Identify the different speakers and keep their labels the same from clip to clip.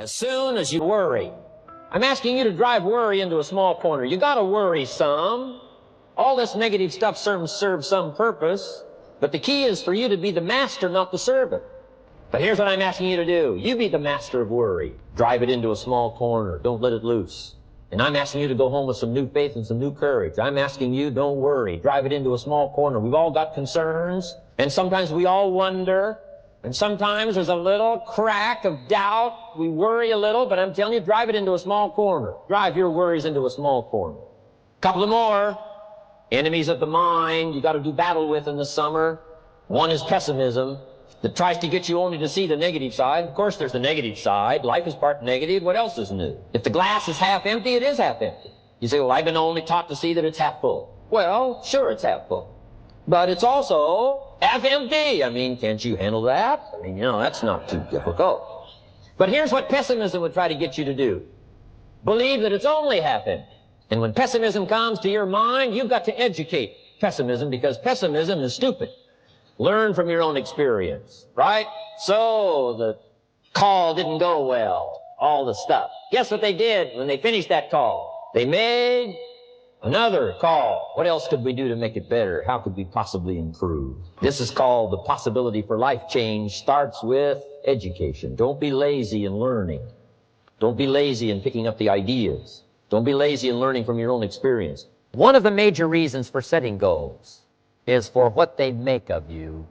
Speaker 1: As soon as you worry, I'm asking you to drive worry into a small corner. You gotta worry some. All this negative stuff serves some purpose, but the key is for you to be the master, not the servant. But here's what I'm asking you to do. You be the master of worry. Drive it into a small corner. Don't let it loose. And I'm asking you to go home with some new faith and some new courage. I'm asking you, don't worry. Drive it into a small corner. We've all got concerns, and sometimes we all wonder, and sometimes there's a little crack of doubt. We worry a little, but I'm telling you, drive it into a small corner. Drive your worries into a small corner. Couple of more. Enemies of the mind you got to do battle with in the summer. One is pessimism that tries to get you only to see the negative side. Of course, there's the negative side. Life is part negative. What else is new? If the glass is half empty, it is half empty. You say, well, I've been only taught to see that it's half full. Well, sure, it's half full. But it's also half empty. I mean, can't you handle that? I mean, that's not too difficult. But here's what pessimism would try to get you to do. Believe that it's only half empty. And when pessimism comes to your mind, you've got to educate pessimism, because pessimism is stupid. Learn from your own experience, right? So the call didn't go well, all the stuff. Guess what they did when they finished that call? They made another call. What else could we do to make it better? How could we possibly improve? This is called the possibility for life change. Starts with education. Don't be lazy in learning. Don't be lazy in picking up the ideas. Don't be lazy in learning from your own experience. One of the major reasons for setting goals is for what they make of you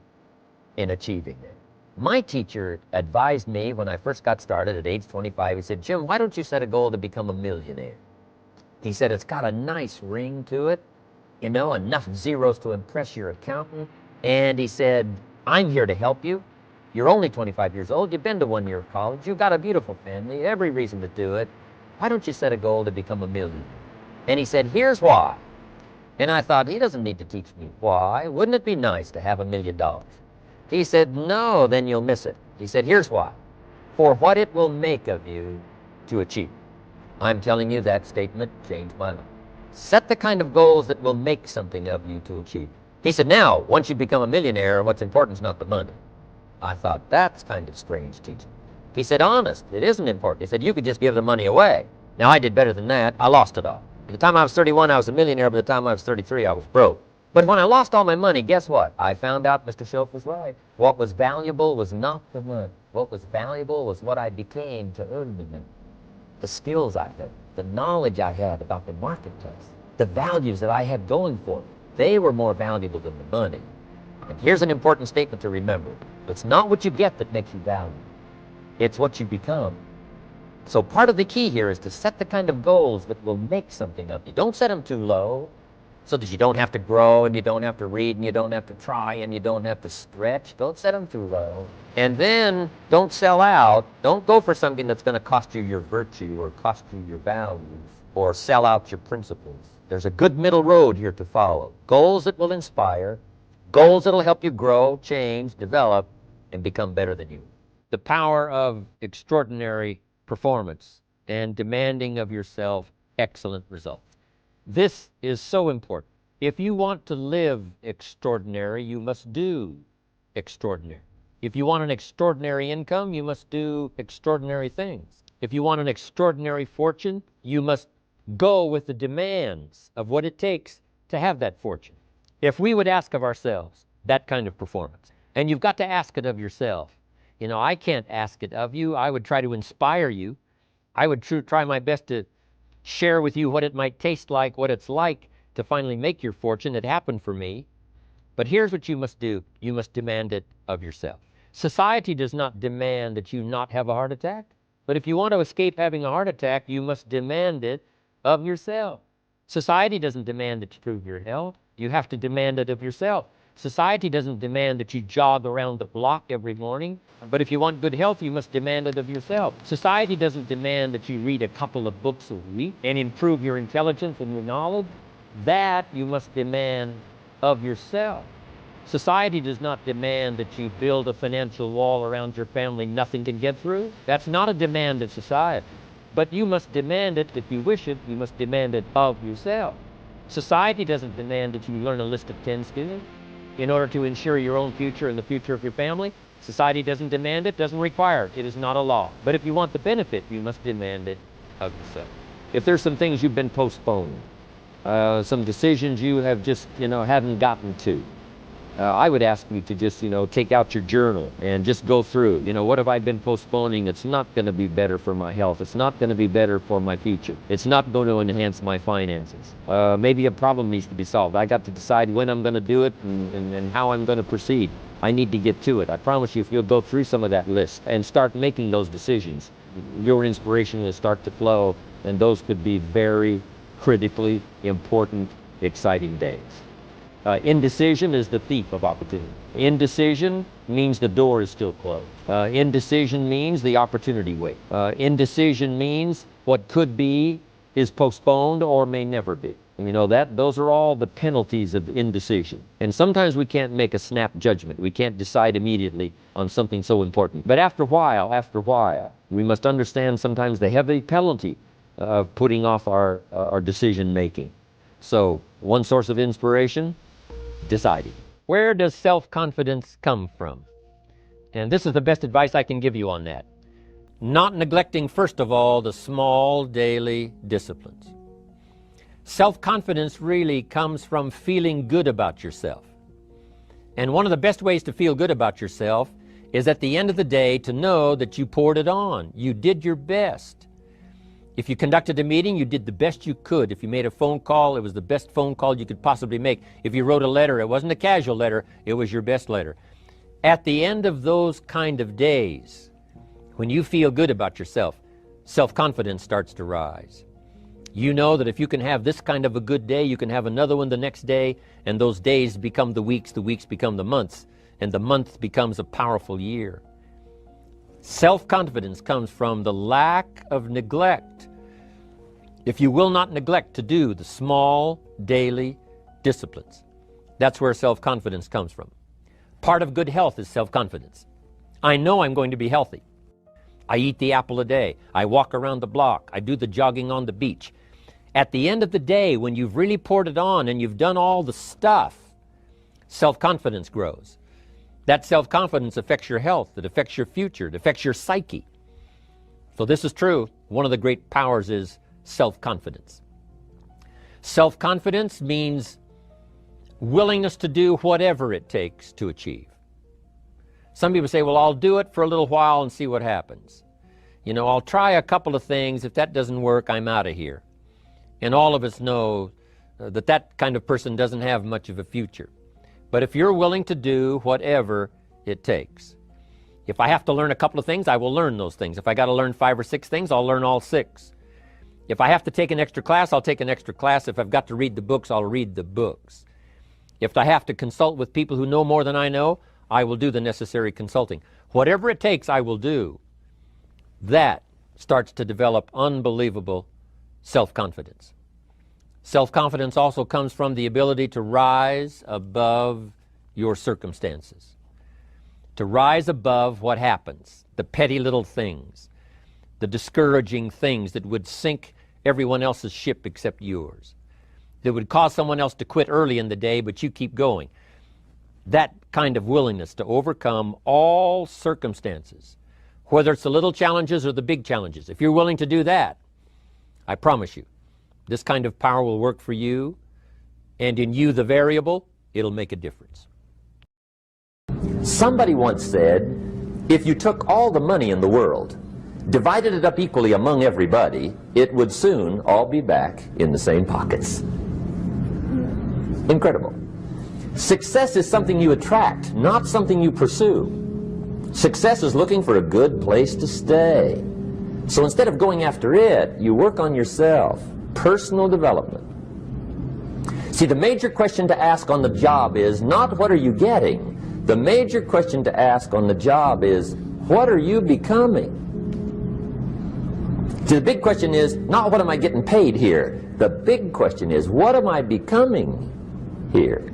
Speaker 1: in achieving it. My teacher advised me when I first got started at age 25, he said, Jim, why don't you set a goal to become a millionaire? He said, it's got a nice ring to it, enough zeros to impress your accountant. And he said, I'm here to help you. You're only 25 years old. You've been to 1 year of college. You've got a beautiful family, every reason to do it. Why don't you set a goal to become a millionaire? And he said, here's why. And I thought, he doesn't need to teach me why. Wouldn't it be nice to have $1 million? He said, no, then you'll miss it. He said, here's why. For what it will make of you to achieve. I'm telling you, that statement changed my life. Set the kind of goals that will make something of you to achieve. He said, now, once you become a millionaire, what's important is not the money. I thought, that's kind of strange teaching. He said, honest, it isn't important. He said, you could just give the money away. Now, I did better than that. I lost it all. By the time I was 31, I was a millionaire. By the time I was 33, I was broke. But when I lost all my money, guess what? I found out Mr. Schultz was right. What was valuable was not the money. What was valuable was what I became to earn the money. The skills I had, the knowledge I had about the marketplace, the values that I had going for me. They were more valuable than the money. And here's an important statement to remember. It's not what you get that makes you valuable. It's what you become. So part of the key here is to set the kind of goals that will make something of you. Don't set them too low so that you don't have to grow and you don't have to read and you don't have to try and you don't have to stretch. Don't set them too low. And then don't sell out. Don't go for something that's going to cost you your virtue or cost you your values or sell out your principles. There's a good middle road here to follow. Goals that will inspire, goals that will help you grow, change, develop, and become better than you. The power of extraordinary performance and demanding of yourself excellent results. This is so important. If you want to live extraordinary, you must do extraordinary. If you want an extraordinary income, you must do extraordinary things. If you want an extraordinary fortune, you must go with the demands of what it takes to have that fortune. If we would ask of ourselves that kind of performance, and you've got to ask it of yourself. I can't ask it of you. I would try to inspire you. I would try my best to share with you what it might taste like, what it's like to finally make your fortune. It happened for me. But here's what you must do. You must demand it of yourself. Society does not demand that you not have a heart attack. But if you want to escape having a heart attack, you must demand it of yourself. Society doesn't demand that you improve your health. You have to demand it of yourself. Society doesn't demand that you jog around the block every morning, but if you want good health, you must demand it of yourself. Society doesn't demand that you read a couple of books a week and improve your intelligence and your knowledge. That you must demand of yourself. Society does not demand that you build a financial wall around your family nothing can get through. That's not a demand of society. But you must demand it. If you wish it, you must demand it of yourself. Society doesn't demand that you learn a list of 10 skills in order to ensure your own future and the future of your family. Society doesn't demand it, doesn't require it. It is not a law. But if you want the benefit, you must demand it of yourself. If there's some things you've been postponing, some decisions you have just, haven't gotten to, I would ask you to just, take out your journal and just go through, what have I been postponing? It's not going to be better for my health. It's not going to be better for my future. It's not going to enhance my finances. Maybe a problem needs to be solved. I got to decide when I'm going to do it and how I'm going to proceed. I need to get to it. I promise you, if you'll go through some of that list and start making those decisions, your inspiration will start to flow, and those could be very critically important, exciting days. Indecision is the thief of opportunity. Indecision means the door is still closed. Indecision means the opportunity waits. Indecision means what could be is postponed or may never be. Those are all the penalties of indecision. And sometimes we can't make a snap judgment. We can't decide immediately on something so important. But after a while, we must understand sometimes the heavy penalty of putting off our decision making. So, one source of inspiration, deciding. Where does self-confidence come from? And this is the best advice I can give you on that. Not neglecting, first of all, the small daily disciplines. Self-confidence really comes from feeling good about yourself. And one of the best ways to feel good about yourself is at the end of the day to know that you poured it on. You did your best. If you conducted a meeting, you did the best you could. If you made a phone call, it was the best phone call you could possibly make. If you wrote a letter, it wasn't a casual letter, it was your best letter. At the end of those kind of days, when you feel good about yourself, self-confidence starts to rise. You know that if you can have this kind of a good day, you can have another one the next day, and those days become the weeks become the months, and the month becomes a powerful year. Self-confidence comes from the lack of neglect. If you will not neglect to do the small daily disciplines, that's where self-confidence comes from. Part of good health is self-confidence. I know I'm going to be healthy. I eat the apple a day. I walk around the block. I do the jogging on the beach. At the end of the day, when you've really poured it on and you've done all the stuff, self-confidence grows. That self-confidence affects your health. It affects your future. It affects your psyche. So this is true. One of the great powers is self-confidence. Self-confidence means willingness to do whatever it takes to achieve. Some people say, well, I'll do it for a little while and see what happens. I'll try a couple of things. If that doesn't work, I'm out of here. And all of us know that kind of person doesn't have much of a future. But if you're willing to do whatever it takes, if I have to learn a couple of things, I will learn those things. If I got to learn 5 or 6 things, I'll learn all 6. If I have to take an extra class, I'll take an extra class. If I've got to read the books, I'll read the books. If I have to consult with people who know more than I know, I will do the necessary consulting. Whatever it takes, I will do. That starts to develop unbelievable self-confidence. Self-confidence also comes from the ability to rise above your circumstances, to rise above what happens, the petty little things, the discouraging things that would sink everyone else's ship except yours, that would cause someone else to quit early in the day, but you keep going. That kind of willingness to overcome all circumstances, whether it's the little challenges or the big challenges. If you're willing to do that, I promise you, this kind of power will work for you, and in you, the variable, it'll make a difference.
Speaker 2: Somebody once said, if you took all the money in the world, divided it up equally among everybody, it would soon all be back in the same pockets. Incredible. Success is something you attract, not something you pursue. Success is looking for a good place to stay. So instead of going after it, you work on yourself. Personal development. See, the major question to ask on the job is not what are you getting. The major question to ask on the job is what are you becoming? See, the big question is not what am I getting paid here. The big question is what am I becoming here?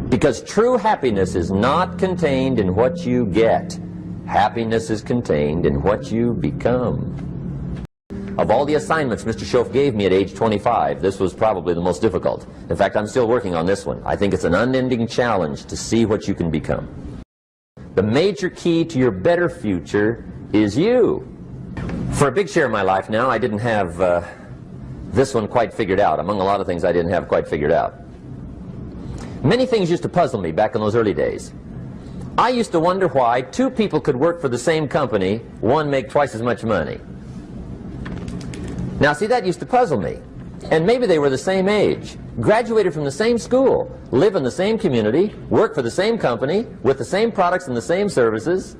Speaker 2: Because true happiness is not contained in what you get. Happiness is contained in what you become. Of all the assignments Mr. Schoaf gave me at age 25, this was probably the most difficult. In fact, I'm still working on this one. I think it's an unending challenge to see what you can become. The major key to your better future is you. For a big share of my life now, I didn't have this one quite figured out. Among a lot of things I didn't have quite figured out. Many things used to puzzle me back in those early days. I used to wonder why two people could work for the same company, one make twice as much money. Now see, that used to puzzle me. And maybe they were the same age, graduated from the same school, live in the same community, work for the same company, with the same products and the same services.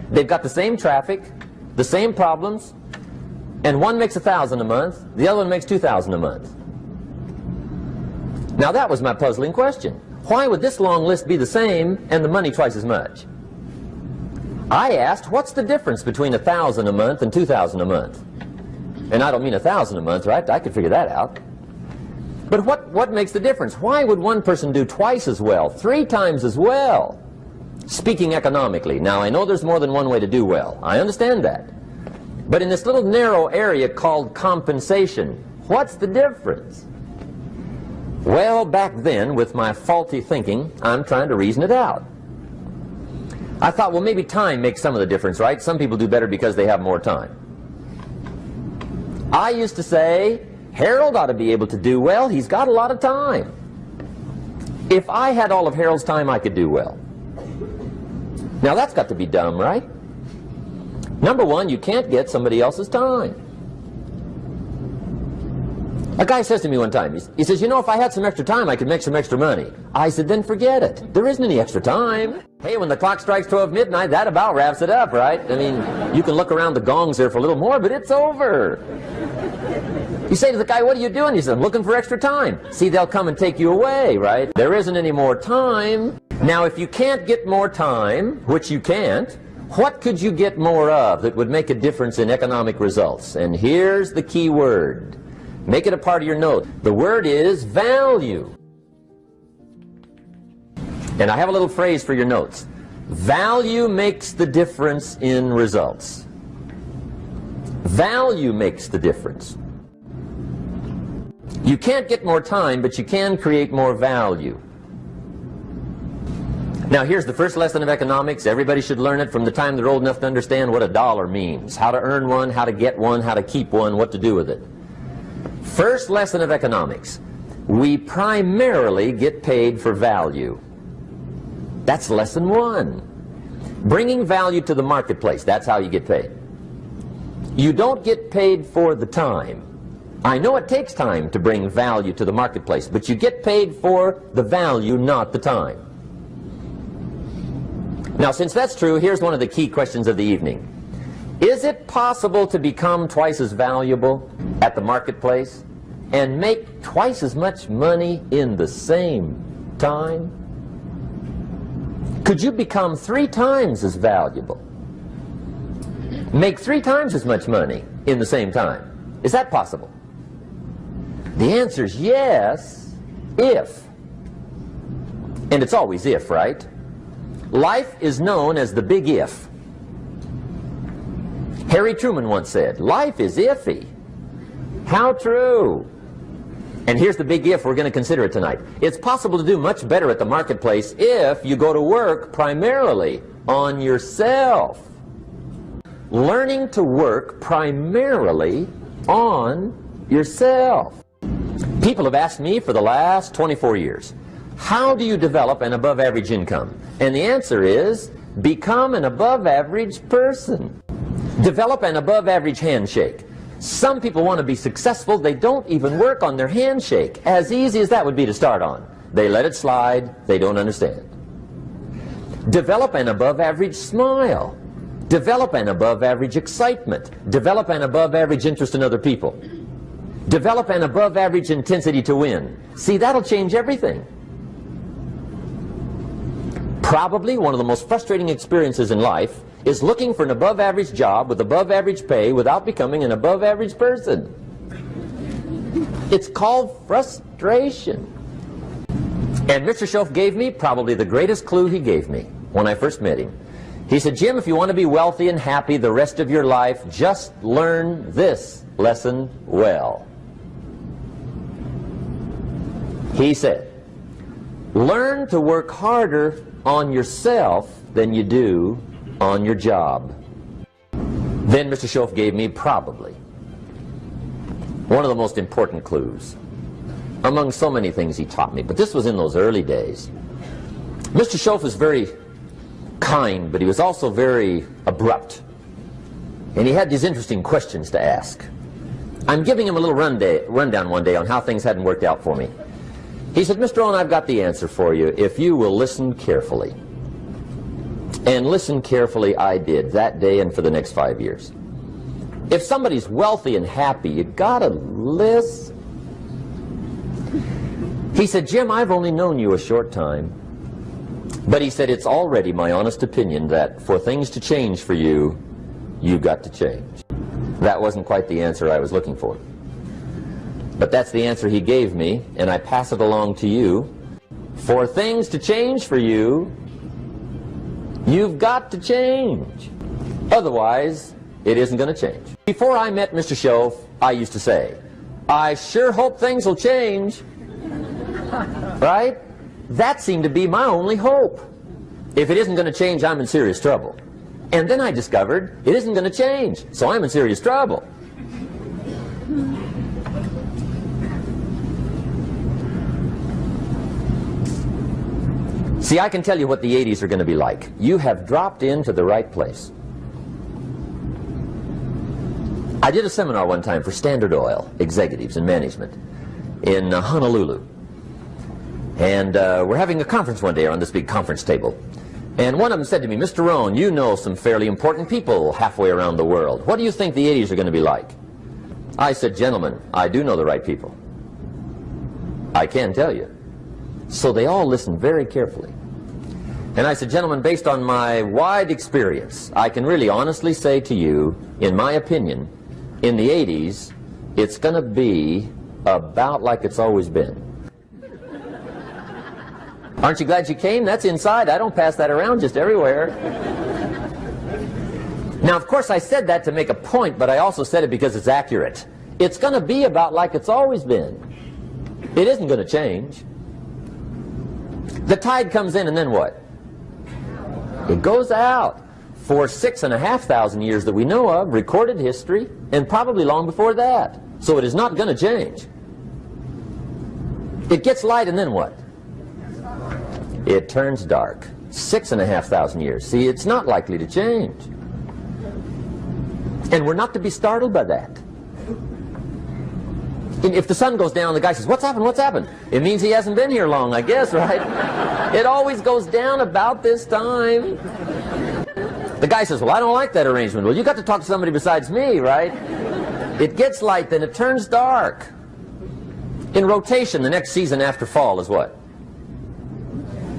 Speaker 2: They've got the same traffic, the same problems, and one makes $1,000 a month, the other one makes $2,000 a month. Now that was my puzzling question. Why would this long list be the same and the money twice as much? I asked, what's the difference between $1,000 a month and $2,000 a month? And I don't mean $1,000 a month, right? I could figure that out. But what makes the difference? Why would one person do twice as well, 3 times as well? Speaking economically. Now, I know there's more than one way to do well. I understand that. But in this little narrow area called compensation, what's the difference? Well, back then, with my faulty thinking, I'm trying to reason it out. I thought, well, maybe time makes some of the difference, right? Some people do better because they have more time. I used to say, Harold ought to be able to do well. He's got a lot of time. If I had all of Harold's time, I could do well. Now, that's got to be dumb, right? Number one, you can't get somebody else's time. A guy says to me one time, he says, you know, if I had some extra time, I could make some extra money. I said, then forget it. There isn't any extra time. Hey, when the clock strikes 12 midnight, that about wraps it up, right? I mean, you can look around the gongs there for a little more, but it's over. You say to the guy, what are you doing? He says, I'm looking for extra time. See, they'll come and take you away, right? There isn't any more time. Now, if you can't get more time, which you can't, what could you get more of that would make a difference in economic results? And here's the key word. Make it a part of your note. The word is value. And I have a little phrase for your notes. Value makes the difference in results. Value makes the difference. You can't get more time, but you can create more value. Now here's the first lesson of economics. Everybody should learn it from the time they're old enough to understand what a dollar means, how to earn one, how to get one, how to keep one, what to do with it. First lesson of economics. We primarily get paid for value. That's lesson 1. Bringing value to the marketplace, that's how you get paid. You don't get paid for the time. I know it takes time to bring value to the marketplace, but you get paid for the value, not the time. Now, since that's true, here's one of the key questions of the evening. Is it possible to become twice as valuable at the marketplace and make twice as much money in the same time? Could you become 3 times as valuable? Make 3 times as much money in the same time? Is that possible? The answer is yes, if. And it's always if, right? Life is known as the big if. Harry Truman once said, life is iffy. How true. And here's the big if we're going to consider it tonight. It's possible to do much better at the marketplace if you go to work primarily on yourself. Learning to work primarily on yourself. People have asked me for the last 24 years, how do you develop an above average income? And the answer is, become an above average person. Develop an above average handshake. Some people want to be successful, they don't even work on their handshake. As easy as that would be to start on. They let it slide, they don't understand. Develop an above average smile. Develop an above average excitement. Develop an above average interest in other people. Develop an above average intensity to win. See, that'll change everything. Probably one of the most frustrating experiences in life is looking for an above average job with above average pay without becoming an above average person. It's called frustration. And Mr. Schoaf gave me probably the greatest clue he gave me when I first met him. He said, Jim, if you want to be wealthy and happy the rest of your life, just learn this lesson well. He said, learn to work harder on yourself than you do on your job. Then Mr. Schoaf gave me probably one of the most important clues among so many things he taught me, but this was in those early days. Mr. Schoaf was very kind, but he was also very abrupt. And he had these interesting questions to ask. I'm giving him a little rundown one day on how things hadn't worked out for me. He said, Mr. Rohn, I've got the answer for you if you will listen carefully. And listen carefully I did that day and for the next 5 years. If somebody's wealthy and happy, you gotta listen. He said, Jim, I've only known you a short time. But he said, it's already my honest opinion that for things to change for you, you've got to change. That wasn't quite the answer I was looking for. But that's the answer he gave me, and I pass it along to you. For things to change for you, you've got to change. Otherwise, it isn't going to change. Before I met Mr. Schoaf, I used to say, I sure hope things will change. Right? That seemed to be my only hope. If it isn't going to change, I'm in serious trouble. And then I discovered it isn't going to change, so I'm in serious trouble. See, I can tell you what the 80s are going to be like. You have dropped into the right place. I did a seminar one time for Standard Oil executives and management in Honolulu. And we're having a conference one day on this big conference table. And one of them said to me, Mr. Rohn, you know some fairly important people halfway around the world. What do you think the 80s are going to be like? I said, gentlemen, I do know the right people. I can tell you. So they all listened very carefully. And I said, gentlemen, based on my wide experience, I can really honestly say to you, in my opinion, in the 80s, it's going to be about like it's always been. Aren't you glad you came? That's inside. I don't pass that around just everywhere. Now, of course, I said that to make a point, but I also said it because it's accurate. It's going to be about like it's always been. It isn't going to change. The tide comes in and then what? It goes out. For 6,500 years that we know of, recorded history, and probably long before that. So it is not going to change. It gets light and then what? It turns dark. 6,500 years. See, it's not likely to change. And we're not to be startled by that. And if the sun goes down, the guy says, what's happened, what's happened? It means he hasn't been here long, I guess, right? It always goes down about this time. The guy says, well, I don't like that arrangement. Well, you got to talk to somebody besides me, right? It gets light, then it turns dark. In rotation, the next season after fall is what?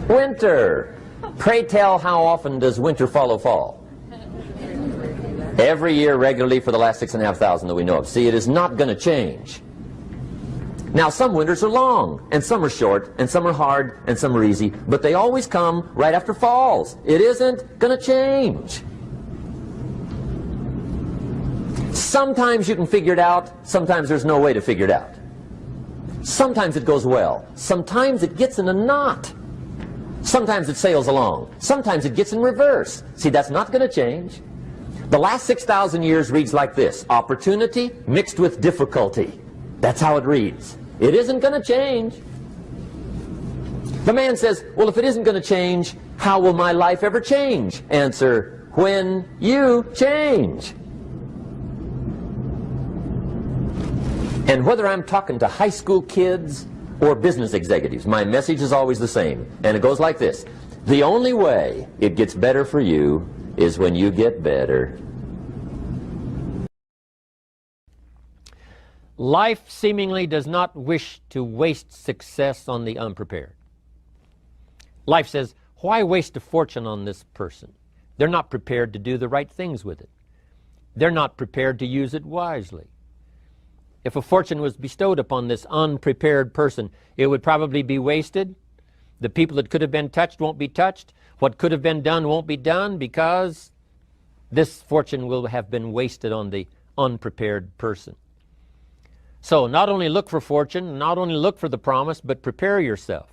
Speaker 2: Winter. Pray tell, how often does winter follow fall? Every year regularly for the last 6,500 that we know of. See, it is not going to change. Now, some winters are long, and some are short, and some are hard, and some are easy, but they always come right after falls. It isn't going to change. Sometimes you can figure it out, sometimes there's no way to figure it out. Sometimes it goes well, sometimes it gets in a knot. Sometimes it sails along, sometimes it gets in reverse. See, that's not going to change. The last 6,000 years reads like this: opportunity mixed with difficulty. That's how it reads. It isn't going to change. The man says, well, if it isn't going to change, how will my life ever change? Answer, when you change. And whether I'm talking to high school kids or business executives, my message is always the same. And it goes like this: the only way it gets better for you is when you get better.
Speaker 3: Life seemingly does not wish to waste success on the unprepared. Life says, why waste a fortune on this person? They're not prepared to do the right things with it. They're not prepared to use it wisely. If a fortune was bestowed upon this unprepared person, it would probably be wasted. The people that could have been touched won't be touched. What could have been done won't be done, because this fortune will have been wasted on the unprepared person. So not only look for fortune, not only look for the promise, but prepare yourself.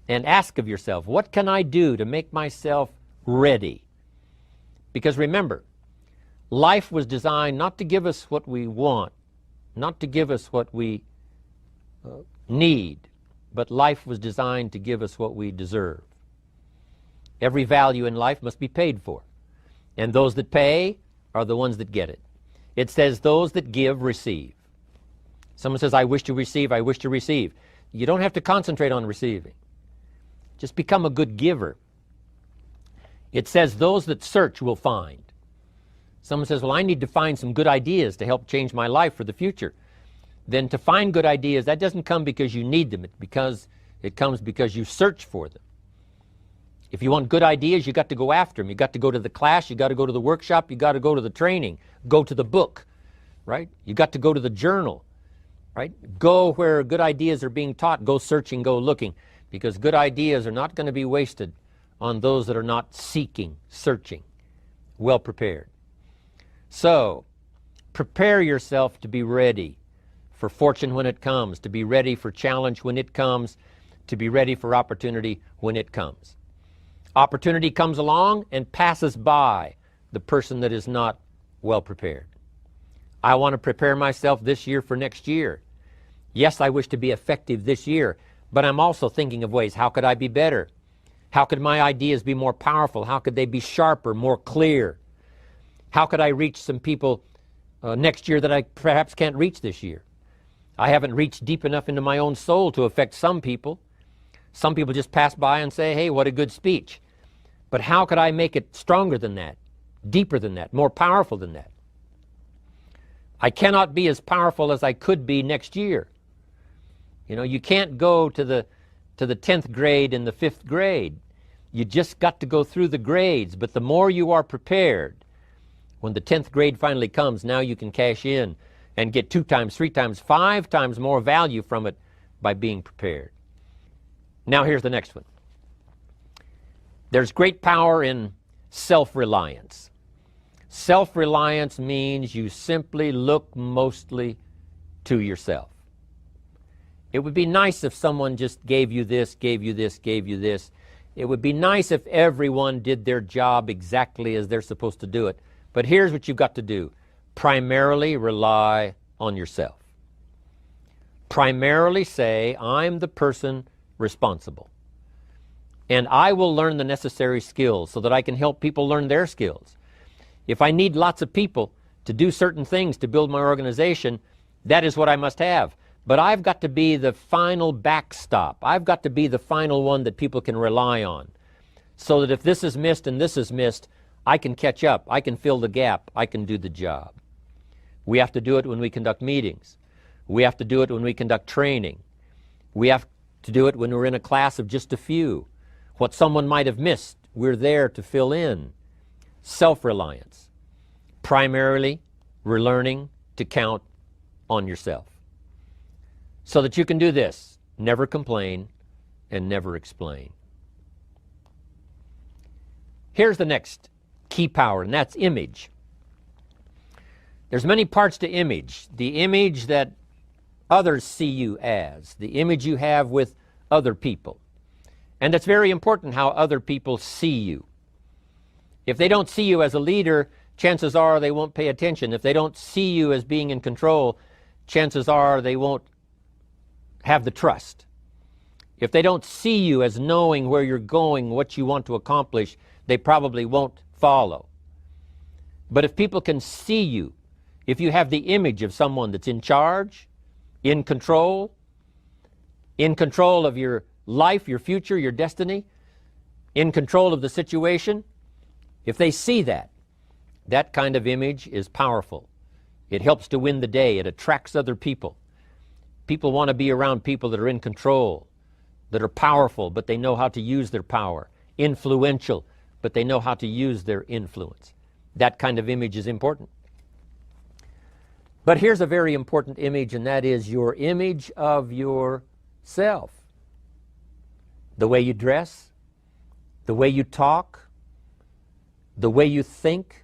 Speaker 3: and ask of yourself, what can I do to make myself ready? Because remember, life was designed not to give us what we want, not to give us what we need, but life was designed to give us what we deserve. Every value in life must be paid for, and those that pay are the ones that get it. It says those that give receive. Someone says, I wish to receive, I wish to receive. You don't have to concentrate on receiving. Just become a good giver. It says those that search will find. Someone says, well, I need to find some good ideas to help change my life for the future. Then to find good ideas, that doesn't come because you need them. It comes because you search for them. If you want good ideas, you got to go after them. You got to go to the class, you got to go to the workshop, you got to go to the training, go to the book, right? You got to go to the journal, right? Go where good ideas are being taught, go searching, go looking, because good ideas are not going to be wasted on those that are not seeking, searching, well prepared. So, prepare yourself to be ready for fortune when it comes, to be ready for challenge when it comes, to be ready for opportunity when it comes. Opportunity comes along and passes by the person that is not well prepared. I want to prepare myself this year for next year. Yes, I wish to be effective this year, but I'm also thinking of ways, how could I be better? How could my ideas be more powerful? How could they be sharper, more clear? How could I reach some people next year that I perhaps can't reach this year? I haven't reached deep enough into my own soul to affect some people. Some people just pass by and say, hey, what a good speech. But how could I make it stronger than that, deeper than that, more powerful than that? I cannot be as powerful as I could be next year. You know, you can't go to the 10th grade in the 5th grade. You just got to go through the grades. But the more you are prepared, when the 10th grade finally comes, now you can cash in and get 2 times, 3 times, 5 times more value from it by being prepared. Now here's the next one. There's great power in self-reliance. Self-reliance means you simply look mostly to yourself. It would be nice if someone just gave you this, gave you this, gave you this. It would be nice if everyone did their job exactly as they're supposed to do it. But here's what you've got to do. Primarily rely on yourself. Primarily say, I'm the person responsible. And I will learn the necessary skills so that I can help people learn their skills. If I need lots of people to do certain things to build my organization, that is what I must have. But I've got to be the final backstop. I've got to be the final one that people can rely on. So that if this is missed and this is missed, I can catch up. I can fill the gap. I can do the job. We have to do it when we conduct meetings. We have to do it when we conduct training. We have to do it when we're in a class of just a few. What someone might have missed, we're there to fill in. Self-reliance. Primarily, we're learning to count on yourself. So that you can do this, never complain and never explain. Here's the next key power, and that's image. There's many parts to image. The image that others see you as, the image you have with other people. And it's very important how other people see you. If they don't see you as a leader, chances are they won't pay attention. If they don't see you as being in control, chances are they won't have the trust. If they don't see you as knowing where you're going, what you want to accomplish, they probably won't follow. But if people can see you, if you have the image of someone that's in charge, in control of your life, your future, your destiny, in control of the situation, if they see that, that kind of image is powerful. It helps to win the day. It attracts other people. People want to be around people that are in control, that are powerful, but they know how to use their power. Influential, but they know how to use their influence. That kind of image is important. But here's a very important image, and that is your image of yourself. The way you dress, the way you talk, the way you think,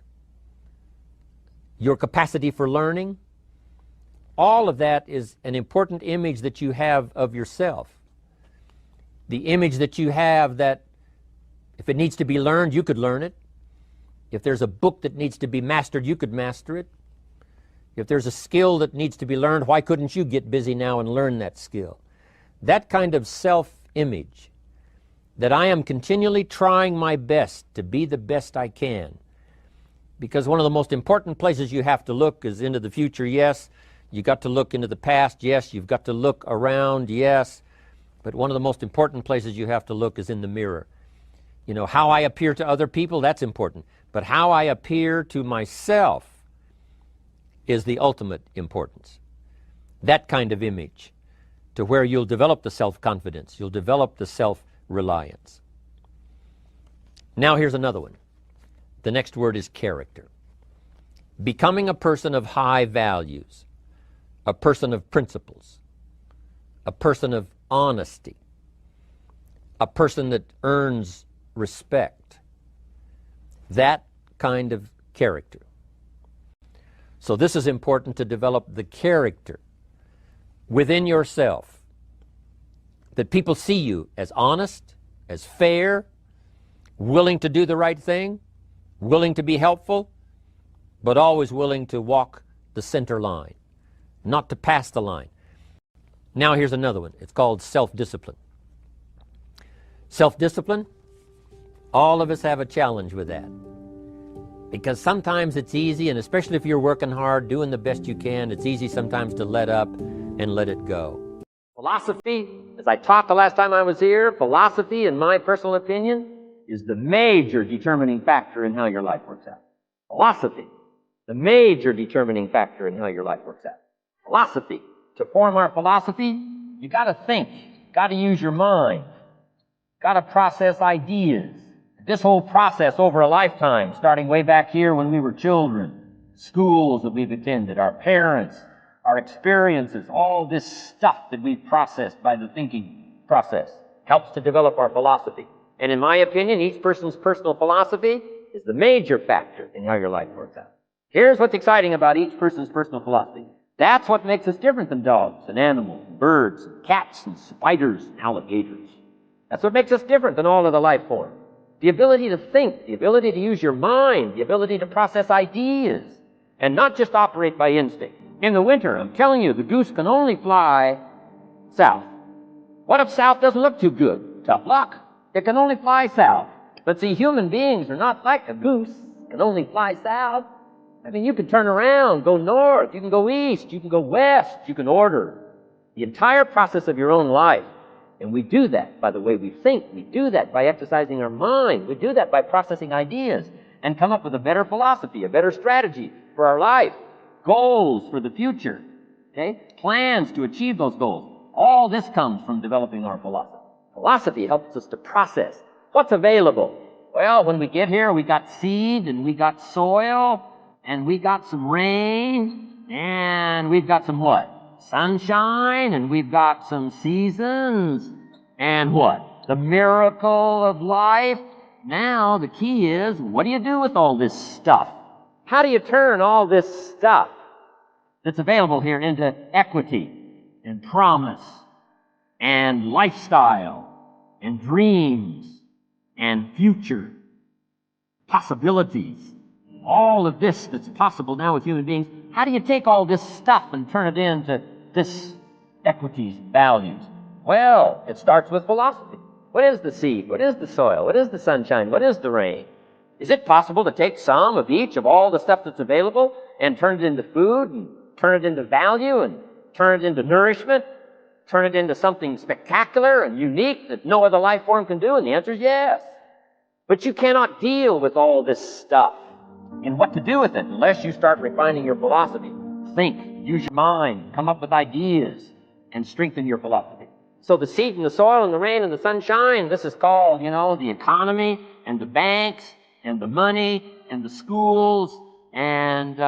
Speaker 3: your capacity for learning, all of that is an important image that you have of yourself. The image that you have that if it needs to be learned, you could learn it. If there's a book that needs to be mastered, you could master it. If there's a skill that needs to be learned, why couldn't you get busy now and learn that skill? That kind of self-image, that I am continually trying my best to be the best I can. Because one of the most important places you have to look is into the future, yes. You got to look into the past, yes. You've got to look around, yes. But one of the most important places you have to look is in the mirror. You know, how I appear to other people, that's important. But how I appear to myself is the ultimate importance. That kind of image, to where you'll develop the self-confidence, you'll develop the self-reliance. Now here's another one. The next word is character. Becoming a person of high values, a person of principles, a person of honesty, a person that earns respect. That kind of character. So this is important, to develop the character within yourself, that people see you as honest, as fair, willing to do the right thing, willing to be helpful, but always willing to walk the center line, not to pass the line. Now here's another one. It's called self-discipline. Self-discipline, all of us have a challenge with that. Because sometimes it's easy, and especially if you're working hard, doing the best you can, it's easy sometimes to let up and let it go. Philosophy, as I taught the last time I was here, philosophy, in my personal opinion, is the major determining factor in how your life works out. Philosophy, the major determining factor in how your life works out. Philosophy. To form our philosophy, you got to think, got to use your mind, got to process ideas. This whole process over a lifetime, starting way back here when we were children, schools that we've attended, our parents, our experiences, all this stuff that we've processed by the thinking process helps to develop our philosophy. And in my opinion, each person's personal philosophy is the major factor in how your life works out. Here's what's exciting about each person's personal philosophy. That's what makes us different than dogs and animals, and birds, and cats, and spiders, and alligators. That's what makes us different than all of the life forms. The ability to think, the ability to use your mind, the ability to process ideas, and not just operate by instinct. In the winter, I'm telling you, the goose can only fly south. What if south doesn't look too good? Tough luck. It can only fly south. But see, human beings are not like a goose, can only fly south. I mean, you can turn around, go north, you can go east, you can go west, you can order the entire process of your own life. And we do that by the way we think. We do that by exercising our mind. We do that by processing ideas and come up with a better philosophy, a better strategy for our life, goals for the future, okay? Plans to achieve those goals. All this comes from developing our philosophy. Philosophy helps us to process what's available. Well, when we get here, we got seed, and we got soil, and we got some rain, and we've got some what? Sunshine, and we've got some seasons, and what? The miracle of life. Now, the key is, what do you do with all this stuff? How do you turn all this stuff that's available here into equity and promise and lifestyle and dreams and future possibilities? All of this that's possible now with human beings, how do you take all this stuff and turn it into this equities, values? Well, it starts with philosophy. What is the seed? What is the soil? What is the sunshine? What is the rain? Is it possible to take some of each of all the stuff that's available and turn it into food, and turn it into value, and turn it into nourishment, turn it into something spectacular and unique that no other life form can do? And the answer is yes. But you cannot deal with all this stuff and what to do with it unless you start refining your philosophy. Think, use your mind, come up with ideas, and strengthen your philosophy. So the seed and the soil and the rain and the sunshine, this is called, the economy and the banks and the money and the schools and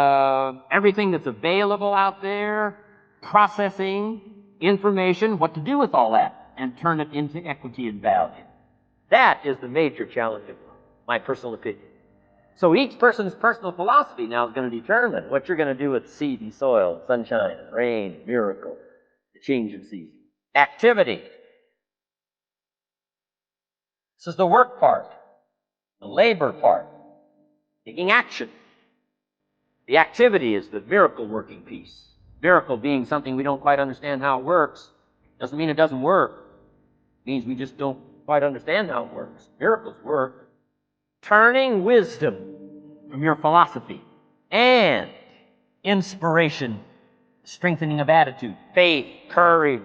Speaker 3: everything that's available out there, processing information, what to do with all that, and turn it into equity and value. That is the major challenge of my personal opinion. So each person's personal philosophy now is going to determine what you're going to do with seed and soil, sunshine, rain, miracle, the change of season. Activity.
Speaker 1: This is the work part, the labor part, taking action. The activity is the miracle working piece. Miracle being something we don't quite understand how it works. Doesn't mean it doesn't work. It means we just don't quite understand how it works. Miracles work. Turning wisdom from your philosophy and inspiration, strengthening of attitude, faith, courage,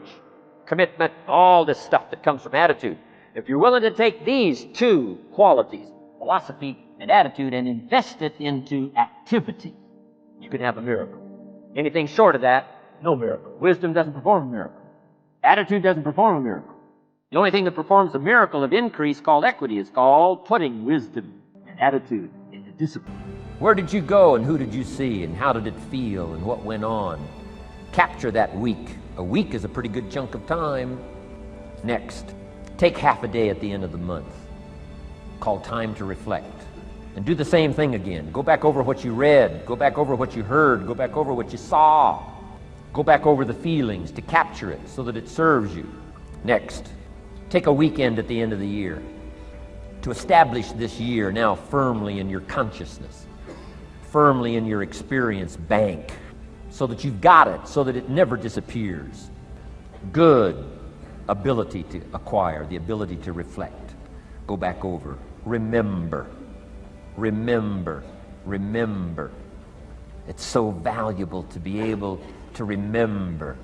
Speaker 1: commitment, all this stuff that comes from attitude. If you're willing to take these two qualities, philosophy and attitude, and invest it into activity, you can have a miracle. Anything short of that, no miracle. Wisdom doesn't perform a miracle. Attitude doesn't perform a miracle. The only thing that performs a miracle of increase called equity is called putting wisdom and attitude into discipline.
Speaker 2: Where did you go and who did you see and how did it feel and what went on? Capture that week. A week is a pretty good chunk of time. Next, take half a day at the end of the month, called time to reflect. And do the same thing again. Go back over what you read. Go back over what you heard. Go back over what you saw. Go back over the feelings to capture it so that it serves you. Next, take a weekend at the end of the year to establish this year now firmly in your consciousness, firmly in your experience bank, so that you've got it, so that it never disappears. Good ability to acquire, the ability to reflect. Go back over. Remember. Remember. Remember. It's so valuable to be able to remember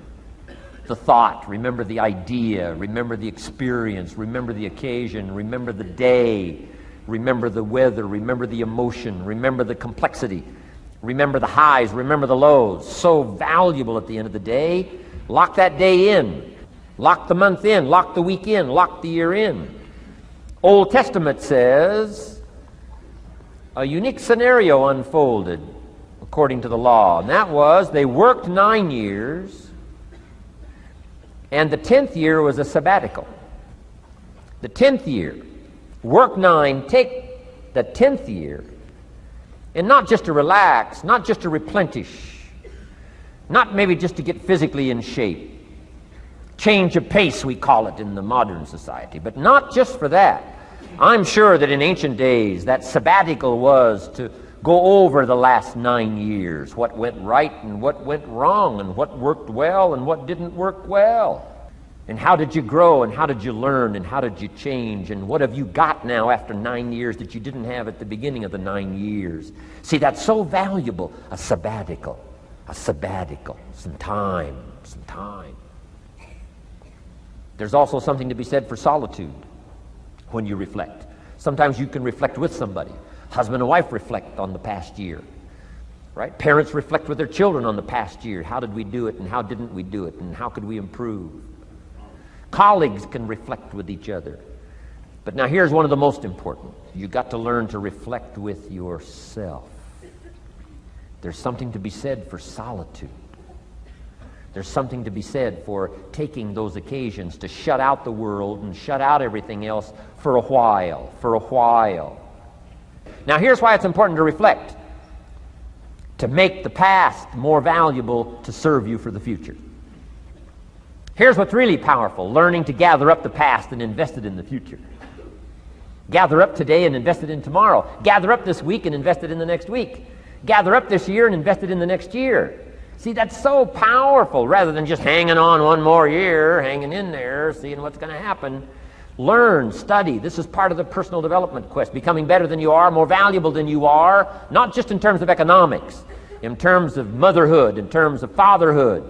Speaker 2: the thought, remember the idea, remember the experience, remember the occasion, remember the day, remember the weather, remember the emotion, remember the complexity, remember the highs, remember the lows. So valuable at the end of the day. Lock that day in. Lock the month in. Lock the week in. Lock the year in. Old Testament says a unique scenario unfolded according to the law, and that was they worked 9 years, and the 10th year was a sabbatical. The 10th year, work 9, take the 10th year, and not just to relax, not just to replenish, not maybe just to get physically in shape. Change of pace, we call it in the modern society, but not just for that. I'm sure that in ancient days, that sabbatical was to go over the last 9 years, what went right and what went wrong, and what worked well and what didn't work well. And how did you grow, and how did you learn, and how did you change, and what have you got now after 9 years that you didn't have at the beginning of the 9 years? See, that's so valuable, a sabbatical, some time. There's also something to be said for solitude when you reflect. Sometimes you can reflect with somebody. Husband and wife reflect on the past year, right? Parents reflect with their children on the past year. How did we do it, and how didn't we do it, and how could we improve? Colleagues can reflect with each other. But now here's one of the most important. You've got to learn to reflect with yourself. There's something to be said for solitude. There's something to be said for taking those occasions to shut out the world and shut out everything else for a while. Now here's why it's important to reflect. To make the past more valuable to serve you for the future. Here's what's really powerful, learning to gather up the past and invest it in the future. Gather up today and invest it in tomorrow. Gather up this week and invest it in the next week. Gather up this year and invest it in the next year. See, that's so powerful, rather than just hanging on one more year, hanging in there, seeing what's going to happen. Learn, study. This is part of the personal development quest, becoming better than you are, more valuable than you are, not just in terms of economics, in terms of motherhood, in terms of fatherhood,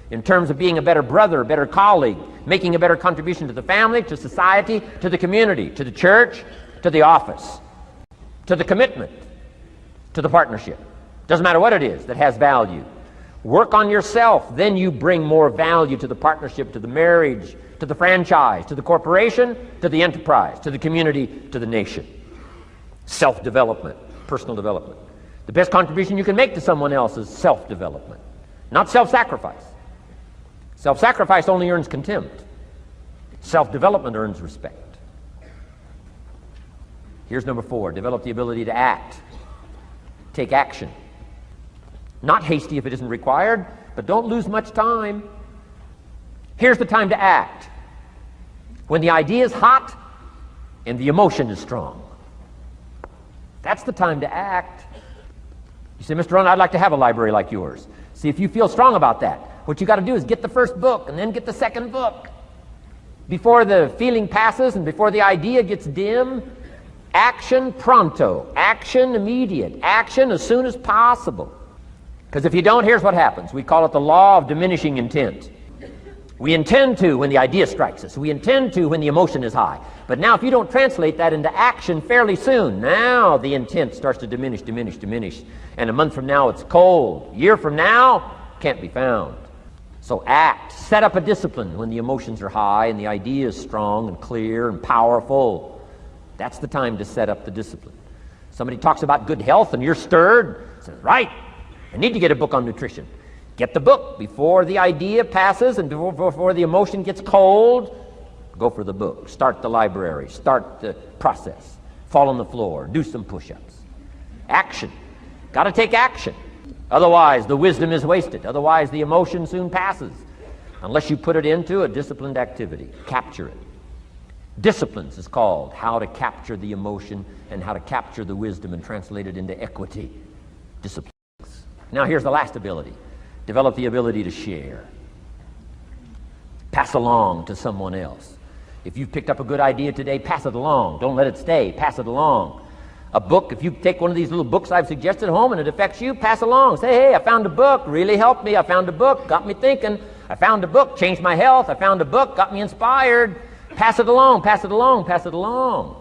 Speaker 2: in terms of being a better brother, a better colleague, making a better contribution to the family, to society, to the community, to the church, to the office, to the commitment, to the partnership. Doesn't matter what it is that has value. Work on yourself, then you bring more value to the partnership, to the marriage, to the franchise, to the corporation, to the enterprise, to the community, to the nation. Self-development, personal development. The best contribution you can make to someone else is self-development, not self-sacrifice. Self-sacrifice only earns contempt. Self-development earns respect. Here's number 4, develop the ability to act. Take action. Not hasty if it isn't required, but don't lose much time. Here's the time to act. When the idea is hot,
Speaker 3: and the emotion is strong. That's the time to act. You say, Mr. Rohn, I'd like to have a library like yours. See, if you feel strong about that, what you got to do is get the first book and then get the second book. Before the feeling passes and before the idea gets dim, action pronto, action immediate, action as soon as possible. Because if you don't, here's what happens. We call it the law of diminishing intent. We intend to when the idea strikes us. We intend to when the emotion is high. But now if you don't translate that into action fairly soon, now the intent starts to diminish. And a month from now it's cold. A year from now, can't be found. So act. Set up a discipline when the emotions are high and the idea is strong and clear and powerful. That's the time to set up the discipline. Somebody talks about good health and you're stirred. Says, right, I need to get a book on nutrition. Get the book before the idea passes and before the emotion gets cold. Go for the book. Start the library. Start the process. Fall on the floor. Do some push-ups. Action. Got to take action. Otherwise, the wisdom is wasted. Otherwise, the emotion soon passes. Unless you put it into a disciplined activity. Capture it. Disciplines is called how to capture the emotion and how to capture the wisdom and translate it into equity. Disciplines. Now, here's the last ability. Develop the ability to share. Pass along to someone else. If you've picked up a good idea today, pass it along. Don't let it stay. Pass it along. A book, if you take one of these little books I've suggested at home and it affects you, pass along. Say, hey, I found a book, really helped me. I found a book, got me thinking. I found a book, changed my health. I found a book, got me inspired. Pass it along, pass it along, pass it along.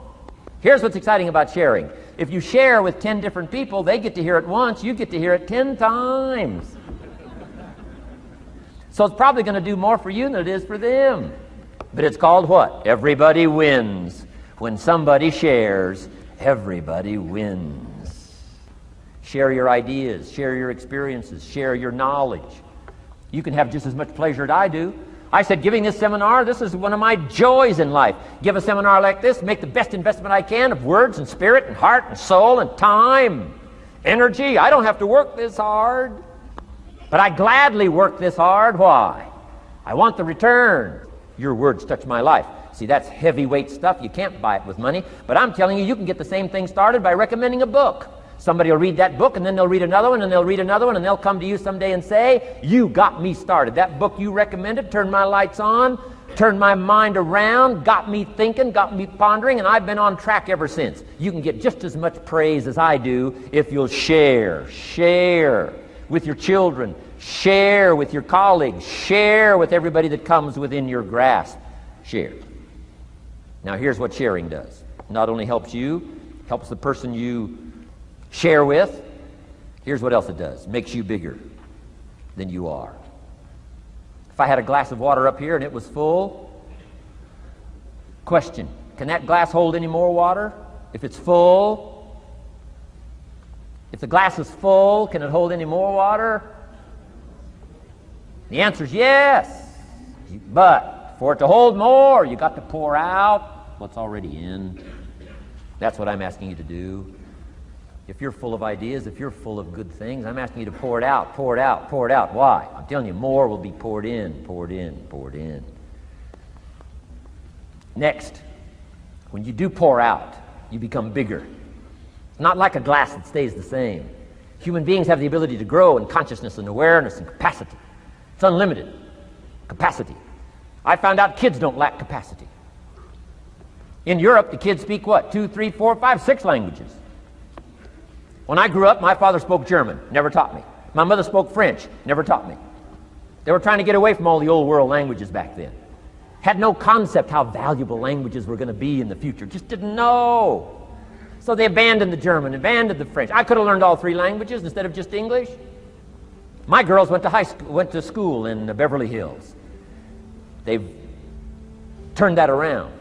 Speaker 3: Here's what's exciting about sharing. If you share with 10 different people, they get to hear it once, you get to hear it 10 times. So it's probably going to do more for you than it is for them. But it's called what? Everybody wins. When somebody shares, everybody wins. Share your ideas, share your experiences, share your knowledge. You can have just as much pleasure as I do. I said, giving this seminar, this is one of my joys in life. Give a seminar like this, make the best investment I can of words and spirit and heart and soul and time, energy. I don't have to work this hard. But I gladly work this hard. Why? I want the return. Your words touch my life. See, that's heavyweight stuff. You can't buy it with money. But I'm telling you, you can get the same thing started by recommending a book. Somebody will read that book, and then they'll read another one, and they'll read another one, and they'll come to you someday and say, you got me started. That book you recommended turned my lights on, turned my mind around, got me thinking, got me pondering, and I've been on track ever since. You can get just as much praise as I do if you'll share. Share with your children. Share with your colleagues. Share with everybody that comes within your grasp. Share. Now here's what sharing does. Not only helps you, helps the person you share with. Here's what else it does. Makes you bigger than you are. If I had a glass of water up here and it was full, question, can that glass hold any more water? If it's full, if the glass is full, can it hold any more water? The answer is yes. But for it to hold more, you got to pour out what's already in. That's what I'm asking you to do. If you're full of ideas, if you're full of good things, I'm asking you to pour it out, pour it out, pour it out. Why? I'm telling you, more will be poured in, poured in, poured in. Next, when you do pour out, you become bigger. It's not like a glass that stays the same. Human beings have the ability to grow in consciousness and awareness and capacity. It's unlimited capacity. I found out kids don't lack capacity. In Europe, the kids speak what? 2, 3, 4, 5, 6 languages. When I grew up, my father spoke German, never taught me. My mother spoke French, never taught me. They were trying to get away from all the old world languages back then. Had no concept how valuable languages were going to be in the future. Just didn't know. So they abandoned the German, abandoned the French. I could have learned all 3 languages instead of just English. My girls went to school in Beverly Hills. They've turned that around.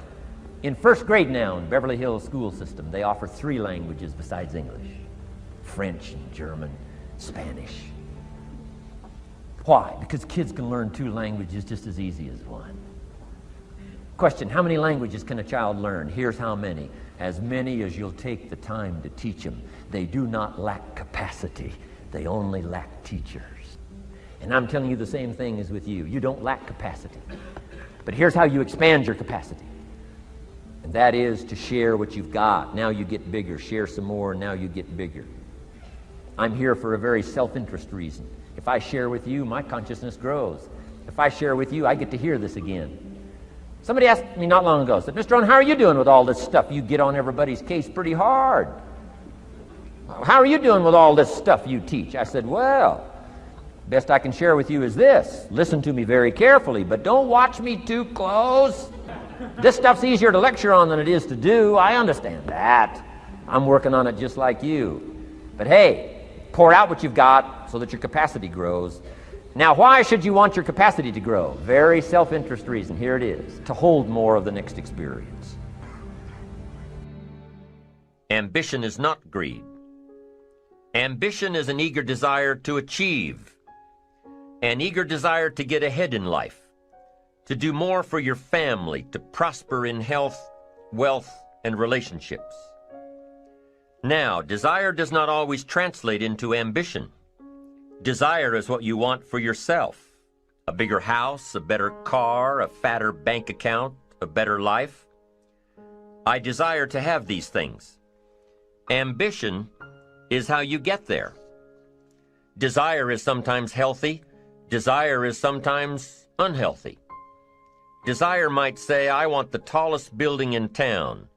Speaker 3: In first grade now in Beverly Hills school system, they offer 3 languages besides English. French, German, Spanish. Why? Because kids can learn 2 languages just as easy as 1. Question, how many languages can a child learn? Here's how many. As many as you'll take the time to teach them. They do not lack capacity. They only lack teachers. And I'm telling you the same thing is with you. You don't lack capacity. But here's how you expand your capacity.
Speaker 2: And that is to share what you've got. Now you get bigger. Share some more, now you get bigger. I'm here for a very self-interest reason. If I share with you, my consciousness grows. If I share with you, I get to hear this again. Somebody asked me not long ago, said, Mr. Rohn, how are you doing with all this stuff? You get on everybody's case pretty hard. How are you doing with all this stuff you teach? I said, well, best I can share with you is this. Listen to me very carefully, but don't watch me too close. This stuff's easier to lecture on than it is to do. I understand that. I'm working on it just like you. But hey, pour out what you've got so that your capacity grows. Now, why should you want your capacity to grow? Very self-interest reason. Here it is. To hold more of the next experience.
Speaker 3: Ambition is not greed. Ambition is an eager desire to achieve, an eager desire to get ahead in life, to do more for your family, to prosper in health, wealth, and relationships. Now, desire does not always translate into ambition. Desire is what you want for yourself. A bigger house, a better car, a fatter bank account, a better life. I desire to have these things. Ambition is how you get there. Desire is sometimes healthy. Desire is sometimes unhealthy. Desire might say, I want the tallest building in town.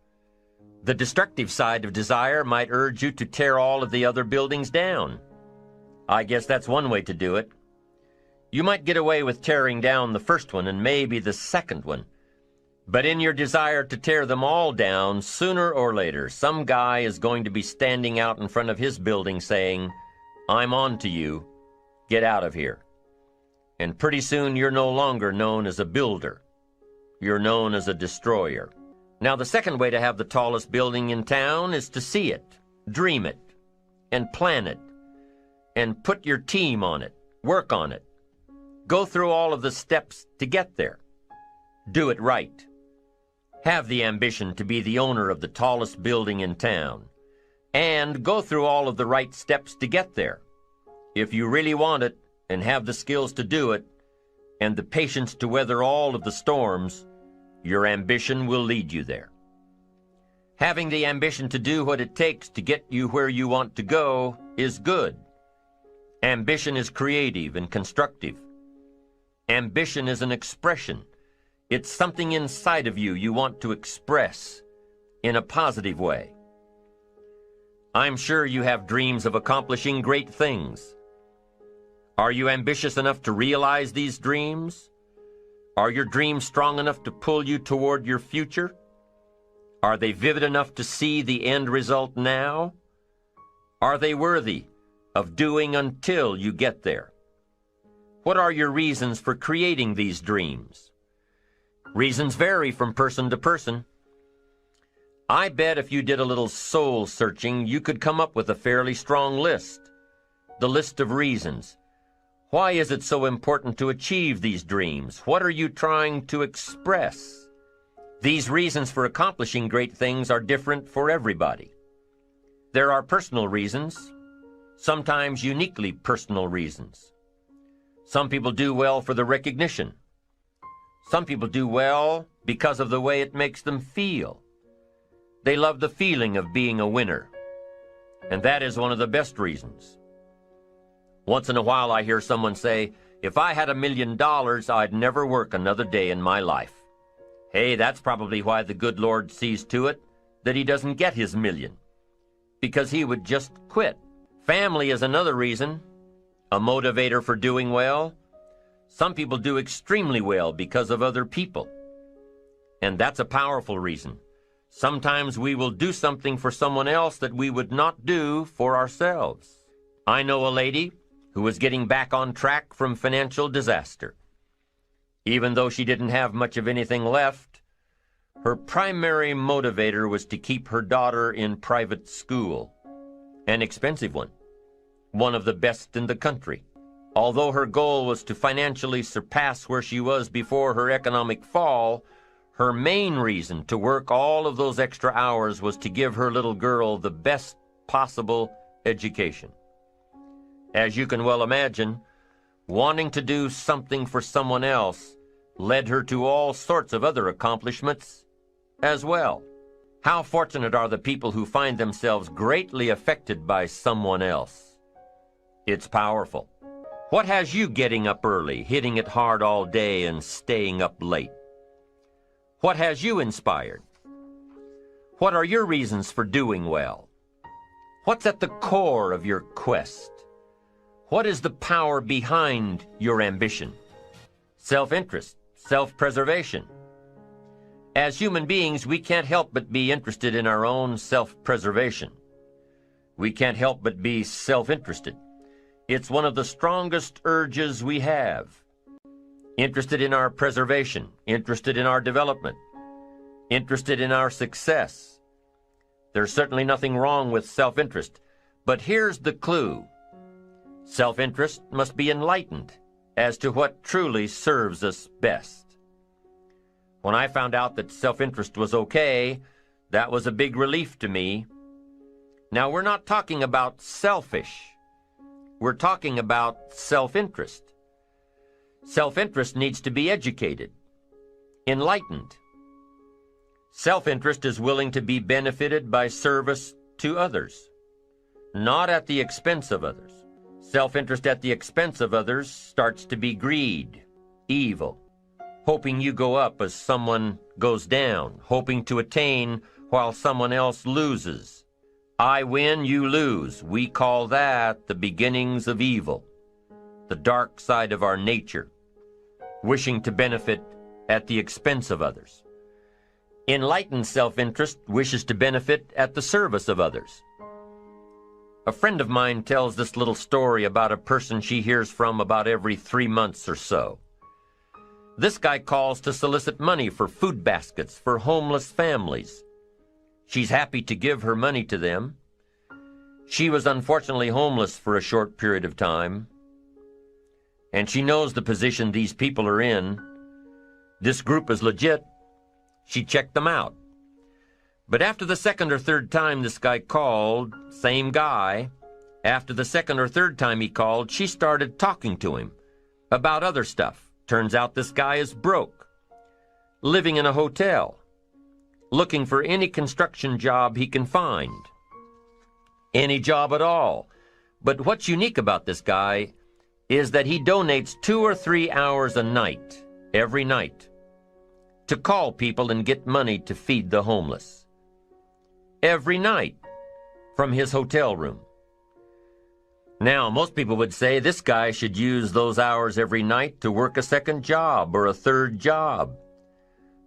Speaker 3: The destructive side of desire might urge you to tear all of the other buildings down. I guess that's one way to do it. You might get away with tearing down the first one and maybe the second one. But in your desire to tear them all down, sooner or later, some guy is going to be standing out in front of his building saying, I'm on to you. Get out of here. And pretty soon you're no longer known as a builder. You're known as a destroyer. Now, the second way to have the tallest building in town is to see it, dream it, and plan it, and put your team on it, work on it. Go through all of the steps to get there. Do it right. Have the ambition to be the owner of the tallest building in town, and go through all of the right steps to get there. If you really want it, and have the skills to do it, and the patience to weather all of the storms, your ambition will lead you there. Having the ambition to do what it takes to get you where you want to go is good. Ambition is creative and constructive. Ambition is an expression. It's something inside of you want to express in a positive way. I'm sure you have dreams of accomplishing great things. Are you ambitious enough to realize these dreams? Are your dreams strong enough to pull you toward your future? Are they vivid enough to see the end result now? Are they worthy of doing until you get there? What are your reasons for creating these dreams? Reasons vary from person to person. I bet if you did a little soul searching, you could come up with a fairly strong list. The list of reasons. Why is it so important to achieve these dreams? What are you trying to express? These reasons for accomplishing great things are different for everybody. There are personal reasons, sometimes uniquely personal reasons. Some people do well for the recognition. Some people do well because of the way it makes them feel. They love the feeling of being a winner, and that is one of the best reasons. Once in a while I hear someone say, if I had $1 million, I'd never work another day in my life. Hey, that's probably why the good Lord sees to it that he doesn't get his million, because he would just quit. Family is another reason, a motivator for doing well. Some people do extremely well because of other people, and that's a powerful reason. Sometimes we will do something for someone else that we would not do for ourselves. I know a lady who was getting back on track from financial disaster. Even though she didn't have much of anything left, her primary motivator was to keep her daughter in private school, an expensive one of the best in the country. Although her goal was to financially surpass where she was before her economic fall, her main reason to work all of those extra hours was to give her little girl the best possible education. As you can well imagine, wanting to do something for someone else led her to all sorts of other accomplishments
Speaker 2: as well. How fortunate are the people who find themselves greatly affected by someone else. It's powerful. What has you getting up early, hitting it hard all day, and staying up late? What has you inspired? What are your reasons for doing well? What's at the core of your quest? What is the power behind your ambition? Self-interest, self-preservation. As human beings, we can't help but be interested in our own self-preservation. We can't help but be self-interested. It's one of the strongest urges we have. Interested in our preservation, interested in our development, interested in our success. There's certainly nothing wrong with self-interest, but here's the clue. Self-interest must be enlightened as to what truly serves us best. When I found out that self-interest was okay, that was a big relief to me. Now, we're not talking about selfish. We're talking about self-interest. Self-interest needs to be educated, enlightened. Self-interest is willing to be benefited by service to others, not at the expense of others. Self-interest at the expense of others starts to be greed, evil, hoping you go up as someone goes down, hoping to attain while someone else loses. I win, you lose. We call that the beginnings of evil, the dark side of our nature, wishing to benefit at the expense of others. Enlightened self-interest wishes to benefit at the service of others. A friend of mine tells this little story about a person she hears from about every 3 months or so. This guy calls to solicit money for food baskets for homeless families. She's happy to give her money to them. She was unfortunately homeless for a short period of time, and she knows the position these people are in. This group is legit. She checked them out. But after the second or third time this guy called, same guy, after the second or third time he called, she started talking to him about other stuff. Turns out this guy is broke, living in a hotel, looking for any construction job he can find. Any job at all. But what's unique about this guy is that he donates 2 or 3 hours a night, every night, to call people and get money to feed the homeless. Every night, from his hotel room. Now, most people would say this guy should use those hours every night to work a second job or a third job.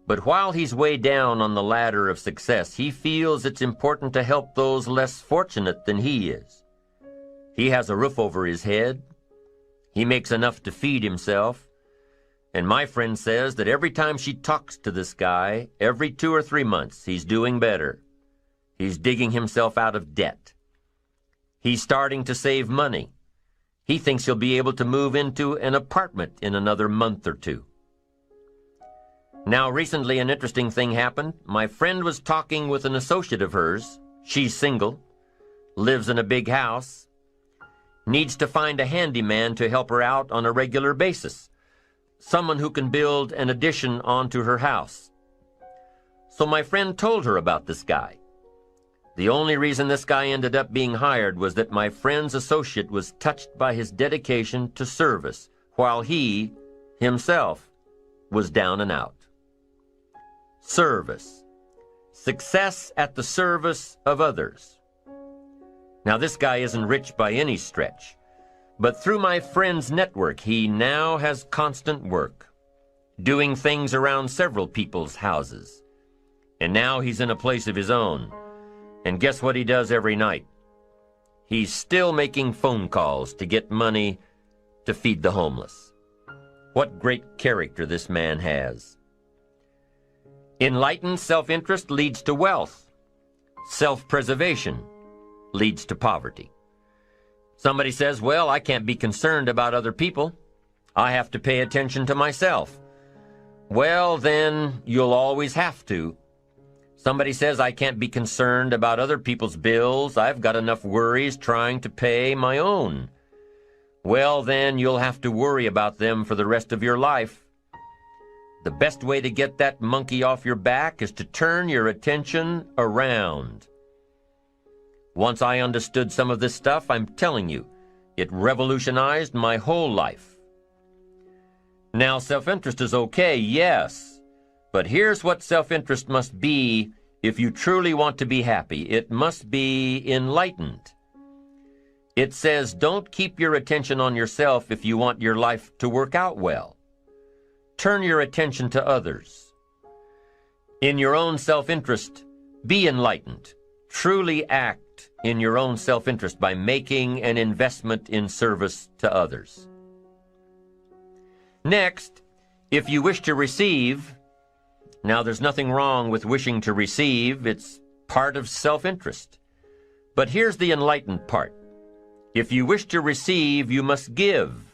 Speaker 2: But while he's way down on the ladder of success, he feels it's important to help those less fortunate than he is. He has a roof over his head. He makes enough to feed himself. And my friend says that every time she talks to this guy, every 2 or 3 months, he's doing better. He's digging himself out of debt. He's starting to save money. He thinks he'll be able to move into an apartment in another month or 2. Now, recently an interesting thing happened. My friend was talking with an associate of hers. She's single, lives in a big house, needs to find a handyman to help her out on a regular basis, someone who can build an addition onto her house. So my friend told her about this guy. The only reason this guy ended up being hired was that my friend's associate was touched by his dedication to service, while he, himself, was down and out. Service. Success at the service of others. Now, this guy isn't rich by any stretch, but through my friend's network, he now has constant work, doing things around several people's houses. And now he's in a place of his own. And guess what he does every night? He's still making phone calls to get money to feed the homeless. What great character this man has. Enlightened self-interest leads to wealth. Self-preservation leads to poverty. Somebody says, well, I can't be concerned about other people. I have to pay attention to myself. Well, then you'll always have to. Somebody says I can't be concerned about other people's bills. I've got enough worries trying to pay my own. Well, then you'll have to worry about them for the rest of your life. the best way to get that monkey off your back is to turn your attention around. Once I understood some of this stuff, I'm telling you, it revolutionized my whole life. Now, self-interest is okay, yes, but here's what self-interest must be if you truly want to be happy. It must be enlightened. It says, don't keep your attention on yourself if you want your life to work out well. Turn your attention to others. In your own self-interest, be enlightened. Truly act in your own self-interest by making an investment in service to others. Next, if you wish to receive, now there's nothing wrong with wishing to receive, it's part of self-interest. But here's the enlightened part. If you wish to receive, you must give.